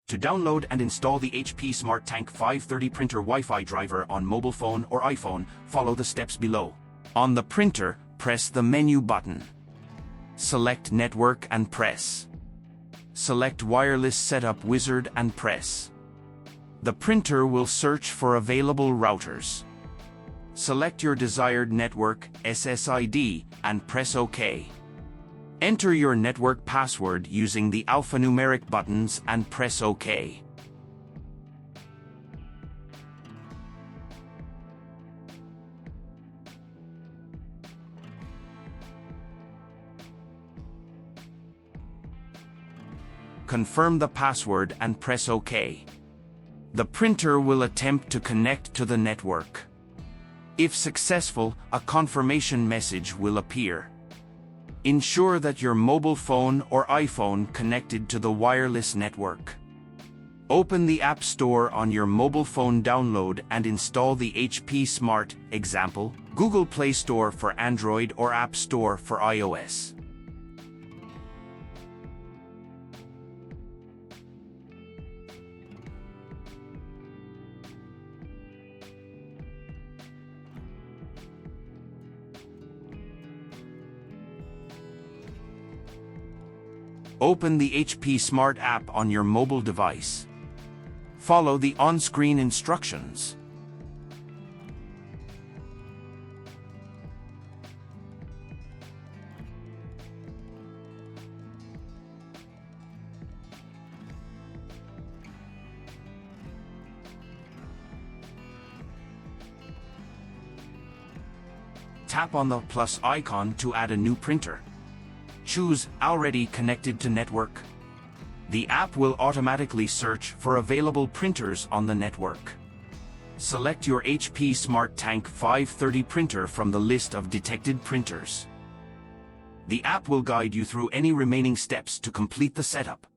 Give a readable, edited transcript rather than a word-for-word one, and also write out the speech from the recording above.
To download and install the HP Smart Tank 530 printer Wi-Fi driver on mobile phone or iPhone, follow the steps below. On the printer, press the menu button. Select Network and press. Select Wireless Setup Wizard and press. The printer will search for available routers. Select your desired network, SSID, and press OK. Enter your network password using the alphanumeric buttons and press OK. Confirm the password and press OK. The printer will attempt to connect to the network. If successful, a confirmation message will appear. Ensure that your mobile phone or iPhone connected to the wireless network. Open the App Store on your mobile phone, download and install the HP Smart, example, Google Play Store for Android or App Store for iOS. Open the HP Smart app on your mobile device. Follow the on-screen instructions. Tap on the plus icon to add a new printer. Choose Already Connected to Network. The app will automatically search for available printers on the network. Select your HP Smart Tank 530 printer from the list of detected printers. The app will guide you through any remaining steps to complete the setup.